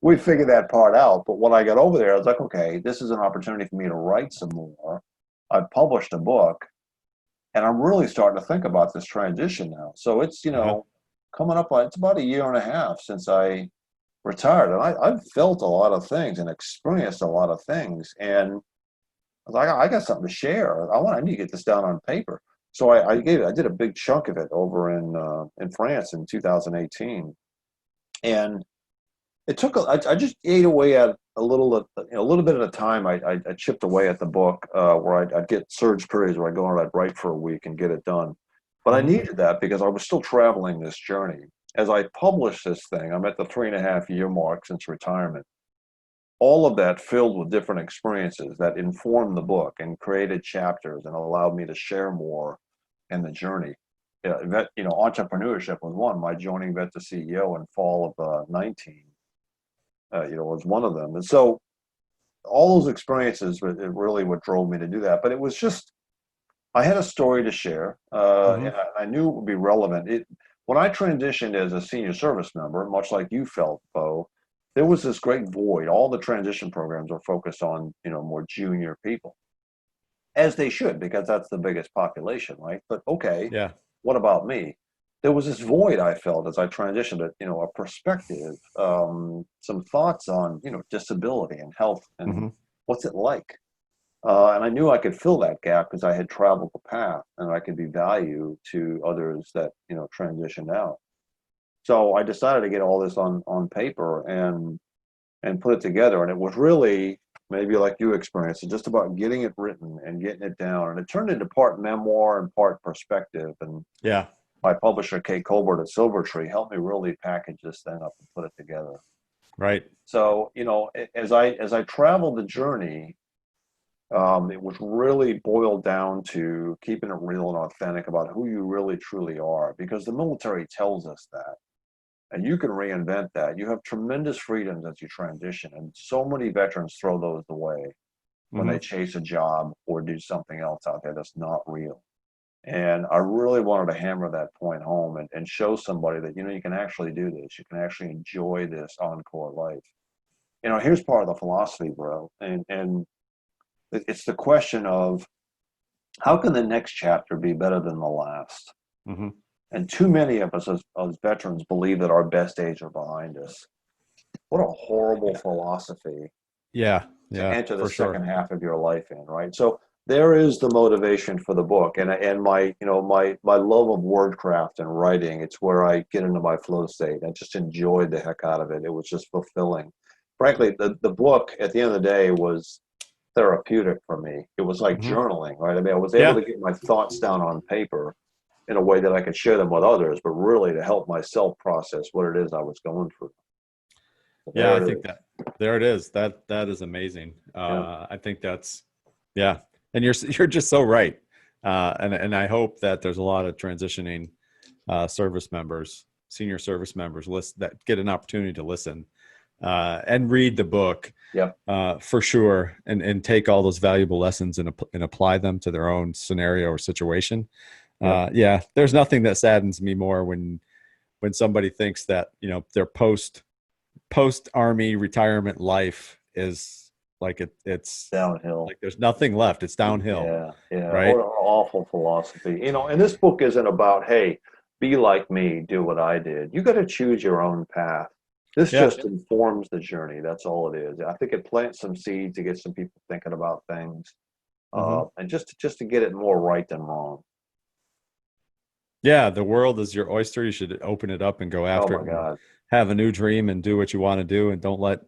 we figured that part out. But when I got over there, I was like, okay, this is an opportunity for me to write some more. I published a book, and I'm really starting to think about this transition now. So it's, coming up on, it's about 1.5 years since I retired. And I've felt a lot of things and experienced a lot of things. And I was like, I got something to share. I need to get this down on paper. So I did a big chunk of it over in France in 2018, and it took I just ate away at a little bit at a time. I chipped away at the book where I'd get surge periods where I'd go and I'd write for a week and get it done. But I needed that because I was still traveling this journey. As I published this thing, I'm at the 3.5-year mark since retirement. All of that filled with different experiences that informed the book and created chapters and allowed me to share more in the journey. Entrepreneurship was one. My joining Vet to CEO in fall of 19, was one of them. And so all those experiences were really what drove me to do that. But it was just, I had a story to share, and I knew it would be relevant. When I transitioned as a senior service member, much like you felt, Bo, there was this great void. All the transition programs are focused on, more junior people, as they should, because that's the biggest population, right? But okay, Yeah. what about me? There was this void I felt as I transitioned to, a perspective, some thoughts on, disability and health and what's it like. And I knew I could fill that gap because I had traveled the path and I could be value to others that, transitioned out. So I decided to get all this on paper and put it together. And it was really, maybe like you experienced, it's just about getting it written and getting it down. And it turned into part memoir and part perspective. And Yeah. my publisher, Kate Colbert at Silvertree, helped me really package this thing up and put it together. Right. So, as I traveled the journey, it was really boiled down to keeping it real and authentic about who you really truly are, because the military tells us that. And you can reinvent that. You have tremendous freedoms as you transition. And so many veterans throw those away when they chase a job or do something else out there that's not real. And I really wanted to hammer that point home and show somebody that, you can actually do this. You can actually enjoy this encore life. Here's part of the philosophy, bro. And it's the question of, how can the next chapter be better than the last? And too many of us as veterans believe that our best days are behind us. What a horrible philosophy. Yeah. To Yeah. enter the For sure. second half of your life in, right? So there is the motivation for the book, and my my love of wordcraft and writing. It's where I get into my flow state. I just enjoyed the heck out of it. It was just fulfilling. Frankly, the book at the end of the day was therapeutic for me. It was like journaling, right? I mean, I was able to get my thoughts down on paper in a way that I could share them with others, but really to help myself process what it is I was going through. Yeah, I think that there it is. That is amazing. I think that's, yeah. And you're just so right. And I hope that there's a lot of transitioning service members, senior service members that get an opportunity to listen and read the book. For sure, and take all those valuable lessons and apply them to their own scenario or situation. There's nothing that saddens me more when somebody thinks that their post army retirement life is like it's downhill. Like there's nothing left. It's downhill. Yeah. Right. What an awful philosophy. And this book isn't about, hey, be like me, do what I did. You got to choose your own path. This just informs the journey. That's all it is. I think it plants some seeds to get some people thinking about things, and just to get it more right than wrong. Yeah, the world is your oyster. You should open it up and go after it. God. Have a new dream and do what you want to do, and don't let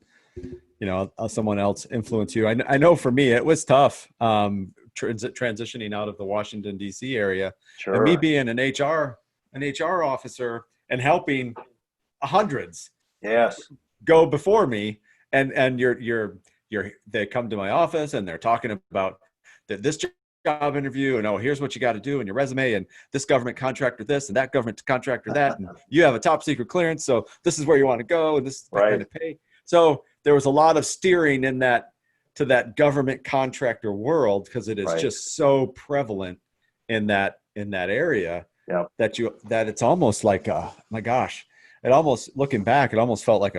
someone else influence you. I know for me it was tough transitioning out of the Washington D.C. area, and me being an HR officer and helping hundreds go before me, and they come to my office and they're talking about this job interview, and here's what you got to do in your resume, and this government contractor this and that government contractor that, and you have a top secret clearance, so this is where you want to go, and this is the kind of pay. So there was a lot of steering in that to that government contractor world, because it is just so prevalent in that area that it's almost like my gosh, it almost, looking back, it almost felt like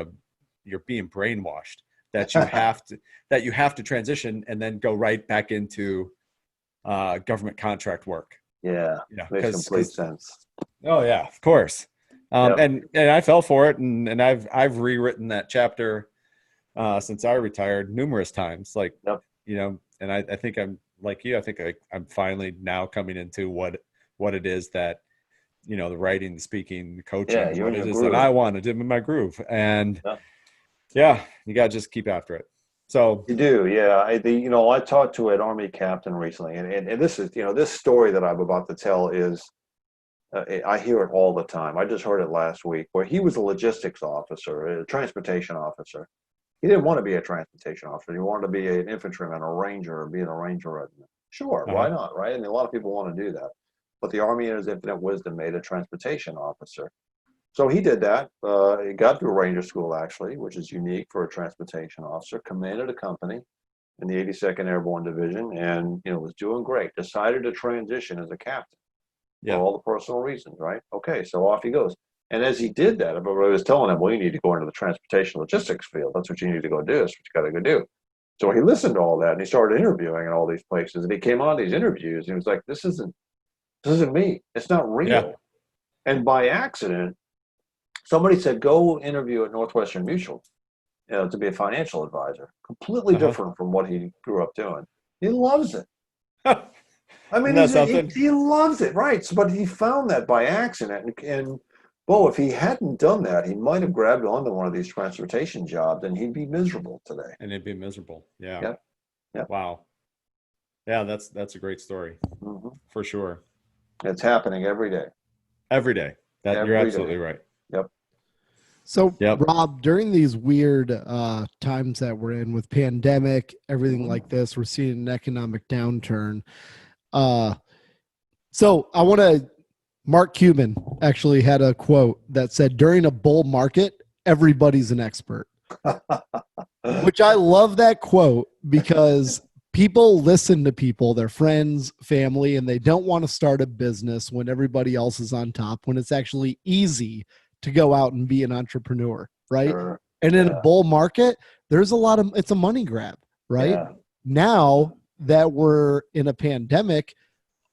you're being brainwashed that you have to transition and then go right back into government contract work. Makes complete sense. Oh yeah, of course. And I fell for it, and I've rewritten that chapter since I retired numerous times. And I think I'm like you. I think I'm finally now coming into what it is that the writing, the speaking, the coaching, what it is that I want to do in my groove. And you gotta just keep after it. So you do, I talked to an Army captain recently, and this is, this story that I'm about to tell is I hear it all the time. I just heard it last week where he was a logistics officer, a transportation officer. He didn't want to be a transportation officer. He wanted to be an infantryman, a ranger, or be in a ranger regiment. Sure, why not, right? And a lot of people want to do that. But the Army, in its infinite wisdom, made a transportation officer. So he did that. He got through Ranger School, actually, which is unique for a transportation officer, commanded a company in the 82nd Airborne Division, and was doing great. Decided to transition as a captain for all the personal reasons, right? Okay, so off he goes. And as he did that, everybody was telling him, well, you need to go into the transportation logistics field. That's what you need to go do. That's what you got to go do. So he listened to all that, and he started interviewing in all these places. And he came on these interviews, and he was like, this isn't me. It's not real. Yeah. And by accident, somebody said, go interview at Northwestern Mutual, to be a financial advisor. Completely different from what he grew up doing. He loves it. I mean, he loves it, right? So, but he found that by accident. And if he hadn't done that, he might have grabbed onto one of these transportation jobs, and he'd be miserable today. And he'd be miserable. Yeah. Yep. Yep. Wow. Yeah, that's a great story, for sure. It's happening every day. Every day. You're absolutely right. Yep. So, Rob, during these weird times that we're in with pandemic, everything like this, we're seeing an economic downturn. So I want to, Mark Cuban actually had a quote that said, during a bull market, everybody's an expert, which I love that quote because people listen to people, their friends, family, and they don't want to start a business when everybody else is on top, when it's actually easy to go out and be an entrepreneur, right? Sure. And in a bull market, there's it's a money grab, right? Yeah. Now that we're in a pandemic,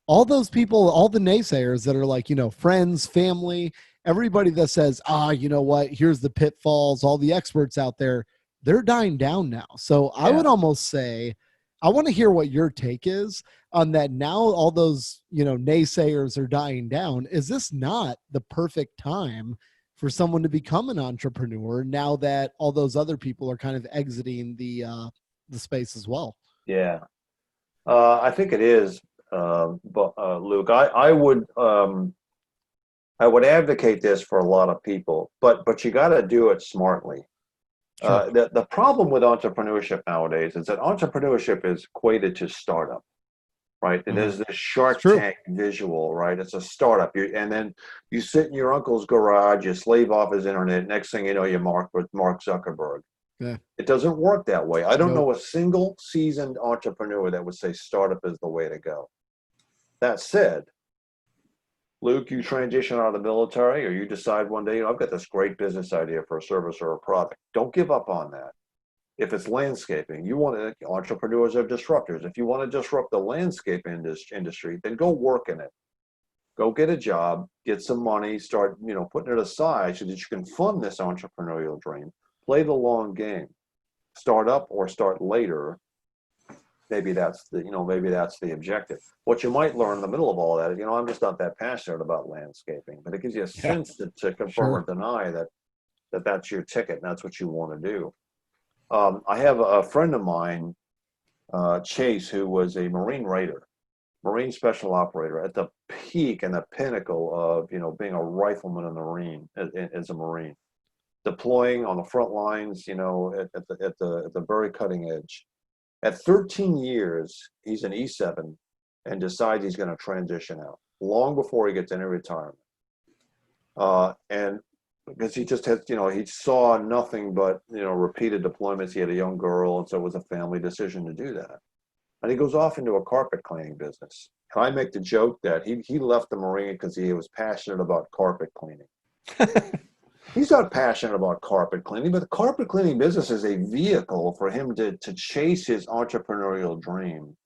all those people, all the naysayers that are like, friends, family, everybody that says, you know what, here's the pitfalls, all the experts out there, they're dying down now. So I would almost say, I want to hear what your take is on that. Now all those, naysayers are dying down. Is this not the perfect time for someone to become an entrepreneur now that all those other people are kind of exiting the space as well? Yeah, I think it is. But Luke, I would advocate this for a lot of people, but you got to do it smartly. Sure. The problem with entrepreneurship nowadays is that entrepreneurship is equated to startup, right? It is this Shark Tank visual, right? It's a startup, and then you sit in your uncle's garage, you slave off his internet. Next thing you know, you're Mark Zuckerberg. Yeah. It doesn't work that way. I don't know a single seasoned entrepreneur that would say startup is the way to go. That said, Luke, you transition out of the military, or you decide one day, I've got this great business idea for a service or a product. Don't give up on that. If it's landscaping, entrepreneurs are disruptors. If you want to disrupt the landscape industry, then go work in it. Go get a job, get some money, start, putting it aside so that you can fund this entrepreneurial dream. Play the long game. Start up or start later. Maybe that's the objective. What you might learn in the middle of all that is, I'm just not that passionate about landscaping, but it gives you a sense to confirm or deny that that's your ticket and that's what you want to do. I have a friend of mine, Chase, who was a Marine Raider, Marine Special Operator at the peak and the pinnacle of, being a rifleman in the Marine, as a Marine, deploying on the front lines, at the very cutting edge. At 13 years, he's an E7 and decides he's going to transition out long before he gets any retirement. And because he just had, he saw nothing but, repeated deployments. He had a young girl, and so it was a family decision to do that. And he goes off into a carpet cleaning business. And I make the joke that he left the Marine because he was passionate about carpet cleaning. He's not passionate about carpet cleaning, but the carpet cleaning business is a vehicle for him to chase his entrepreneurial dream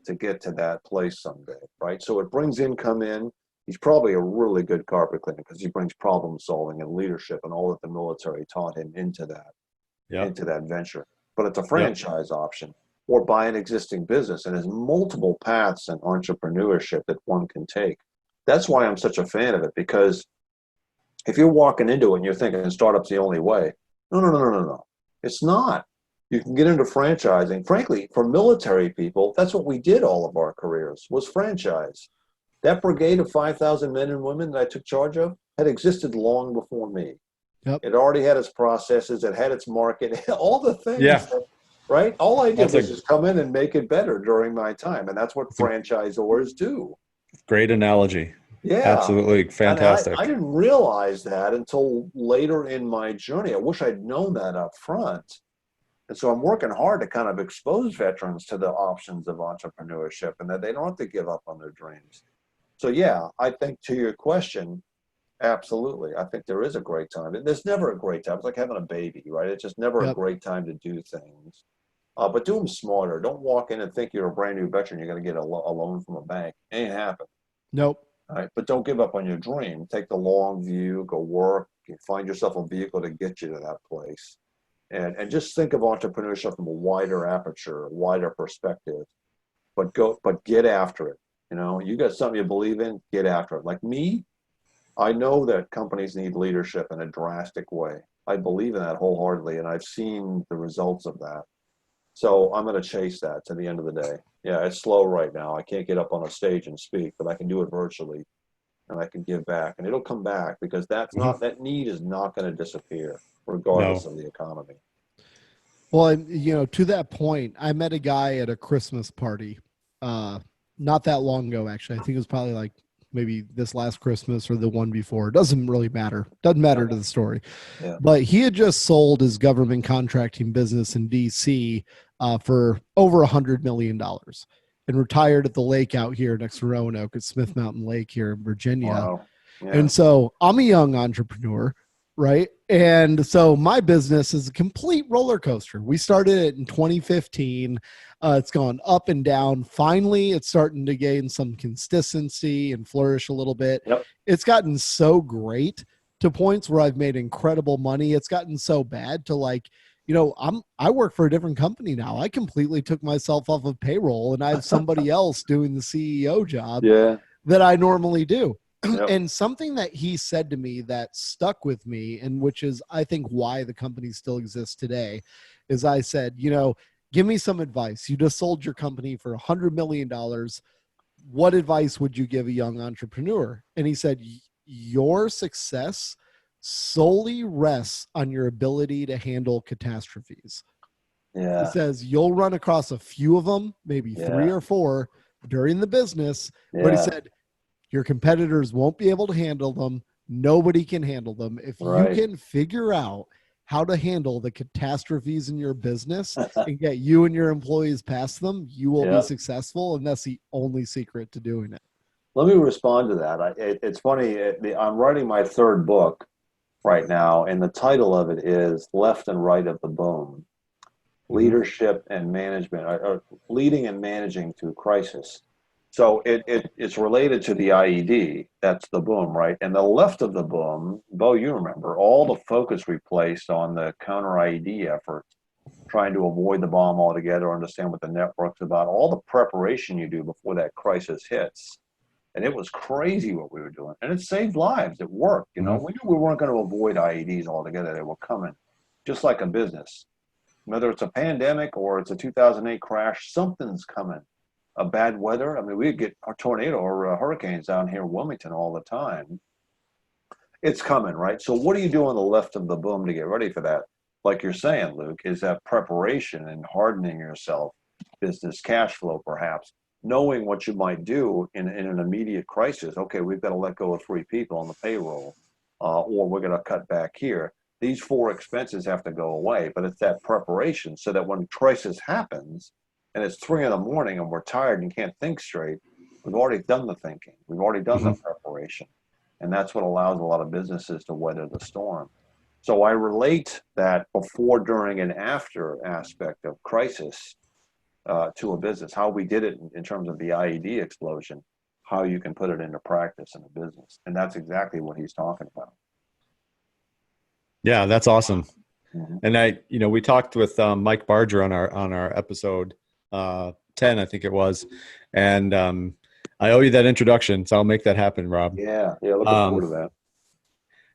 to get to that place someday, right? So it brings income in. He's probably a really good carpet cleaner because he brings problem solving and leadership and all that the military taught him into that venture. But it's a franchise option or buy an existing business, and there's multiple paths in entrepreneurship that one can take. That's why I'm such a fan of it, because if you're walking into it and you're thinking startup's the only way, no. It's not. You can get into franchising. Frankly, for military people, that's what we did all of our careers, was franchise. That brigade of 5,000 men and women that I took charge of had existed long before me. Yep. It already had its processes. It had its market, all the things. Yeah. Right? All I did That's was just come in and make it better during my time. And that's what franchisors do. Great analogy. Yeah. Absolutely fantastic. And I didn't realize that until later in my journey. I wish I'd known that up front. And so I'm working hard to kind of expose veterans to the options of entrepreneurship and that they don't have to give up on their dreams. So yeah, I think to your question, absolutely. I think there is a great time. There's never a great time. It's like having a baby, right? It's just never a great time to do things. But do them smarter. Don't walk in and think you're a brand new veteran. You're going to get a loan from a bank. Ain't happen. Nope. All right. But don't give up on your dream. Take the long view. Go work. Find yourself a vehicle to get you to that place. And just think of entrepreneurship from a wider aperture, a wider perspective. But get after it. You know, you got something you believe in. Get after it. Like me, I know that companies need leadership in a drastic way. I believe in that wholeheartedly, and I've seen the results of that. So I'm going to chase that to the end of the day. Yeah, it's slow right now. I can't get up on a stage and speak, but I can do it virtually, and I can give back, and it'll come back because that need is not going to disappear regardless of the economy. Well, you know, to that point, I met a guy at a Christmas party, not that long ago. Actually, I think it was probably like maybe this last Christmas or the one before. It doesn't really matter. Doesn't matter to the story. Yeah. But he had just sold his government contracting business in DC for over $100 million and retired at the lake out here next to Roanoke at Smith Mountain Lake here in Virginia. Wow. Yeah. And so I'm a young entrepreneur, right? And so my business is a complete roller coaster. We started it in 2015. It's gone up and down. Finally, it's starting to gain some consistency and flourish a little bit. Yep. It's gotten so great to points where I've made incredible money. It's gotten so bad to like, you know, I work for a different company now. I completely took myself off of payroll and I have somebody else doing the CEO job that I normally do. Yep. And something that he said to me that stuck with me, and which is, I think, why the company still exists today, is I said, you know, give me some advice. You just sold your company for $100 million. What advice would you give a young entrepreneur? And he said, your success solely rests on your ability to handle catastrophes. Yeah. He says, you'll run across a few of them, maybe 3 or 4 during the business. Yeah. But he said, your competitors won't be able to handle them. Nobody can handle them. If you can figure out how to handle the catastrophes in your business and get you and your employees past them, you will be successful. And that's the only secret to doing it. Let me respond to that. It's funny. I'm writing my 3rd book right now, and the title of it is Left and Right of the Boom, Leadership and Management, or Leading and Managing Through Crisis. So it's related to the IED. That's the boom, right? And the left of the boom, Bo, you remember, all the focus we placed on the counter IED effort, trying to avoid the bomb altogether, understand what the network's about, all the preparation you do before that crisis hits. And it was crazy what we were doing. And it saved lives. It worked. You know, we knew we weren't going to avoid IEDs altogether. They were coming, just like a business. Whether it's a pandemic or it's a 2008 crash, something's coming. A bad weather. I mean, we get a tornado or hurricanes down here in Wilmington all the time. It's coming, right? So what do you do on the left of the boom to get ready for that? Like you're saying, Luke, is that preparation and hardening yourself, business cash flow, perhaps, knowing what you might do in an immediate crisis. Okay, we've got to let go of 3 people on the payroll, or we're going to cut back here. These 4 expenses have to go away, but it's that preparation so that when crisis happens, and it's 3 a.m. and we're tired and can't think straight, we've already done the thinking. We've already done the preparation. And that's what allows a lot of businesses to weather the storm. So I relate that before, during, and after aspect of crisis to a business, how we did it in terms of the IED explosion, how you can put it into practice in a business. And that's exactly what he's talking about. Yeah, that's awesome. And we talked with Mike Barger on our episode 10, I think it was. And I owe you that introduction, so I'll make that happen, Rob. Yeah, looking forward to that.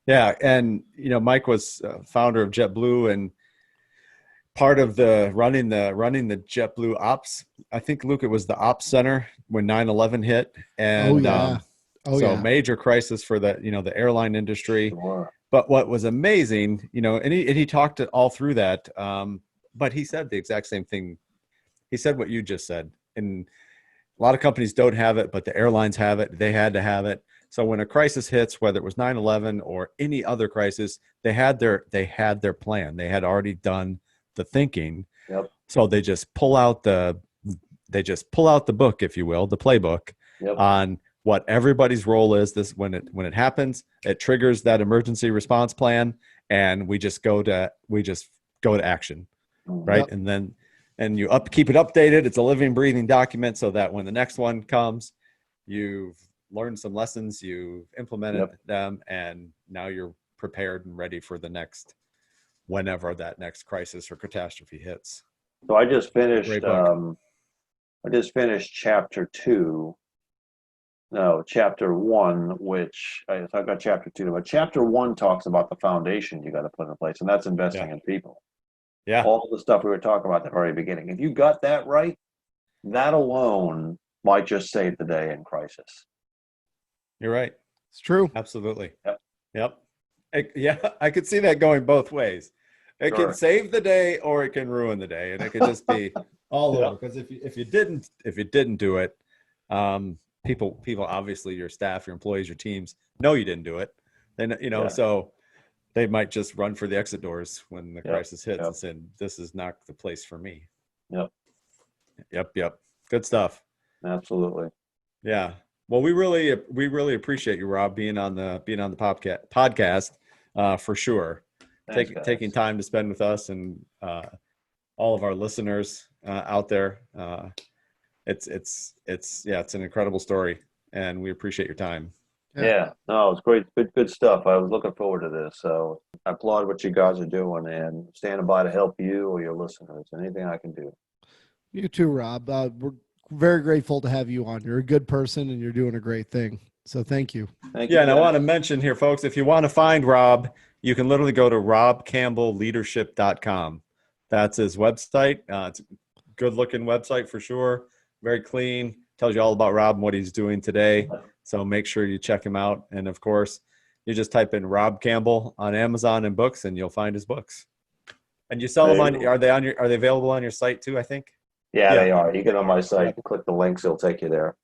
Yeah, and Mike was founder of JetBlue, and part of the running the JetBlue ops. I think, Luke, it was the ops center when 9/11 hit, and Oh yeah. so major crisis for the the airline industry. Sure. But what was amazing, and he talked it all through that. But he said the exact same thing. He said what you just said. And a lot of companies don't have it, but the airlines have it. They had to have it. So when a crisis hits, whether it was 9/11 or any other crisis, they had their plan. They had already done the thinking. Yep. So they just pull out the book, if you will, the playbook, Yep. on what everybody's role is. This when it happens, it triggers that emergency response plan, and we just go to action, right? Yep. And then you keep it updated. It's a living, breathing document, so that when the next one comes, you've learned some lessons, you've implemented them, and now you're prepared and ready for the next, whenever that next crisis or catastrophe hits. So I just finished. Great book. I just finished chapter 1, which I've got chapter 2, but chapter 1 talks about the foundation you got to put in place, and that's investing in people. Yeah. All the stuff we were talking about at the very beginning. If you got that right, that alone might just save the day in crisis. You're right. It's true. Absolutely. Yep. I could see that going both ways. It Sure. can save the day, or it can ruin the day, and it could just be all over. Because if you didn't do it, people obviously, your staff, your employees, your teams know you didn't do it. Then so they might just run for the exit doors when the crisis hits and say, "This is not the place for me." Yep. Good stuff. Absolutely. Yeah. Well, we really appreciate you, Rob, being on the podcast for sure. Thanks, Taking time to spend with us and all of our listeners out there. It's an incredible story, and we appreciate your time. Yeah. No, it's great. Good stuff. I was looking forward to this. So I applaud what you guys are doing, and standing by to help you or your listeners. Anything I can do. You too, Rob. We're very grateful to have you on. You're a good person, and you're doing a great thing. So thank you. Thank you. Yeah, and I want to mention here, folks, if you want to find Rob, you can literally go to robcampbellleadership.com. That's his website. It's a good-looking website for sure. Very clean. Tells you all about Rob and what he's doing today. So make sure you check him out. And of course, you just type in Rob Campbell on Amazon and books, and you'll find his books. And you sell them are they available on your site too, I think? Yeah, they are. You get on my site, click the links, it'll take you there.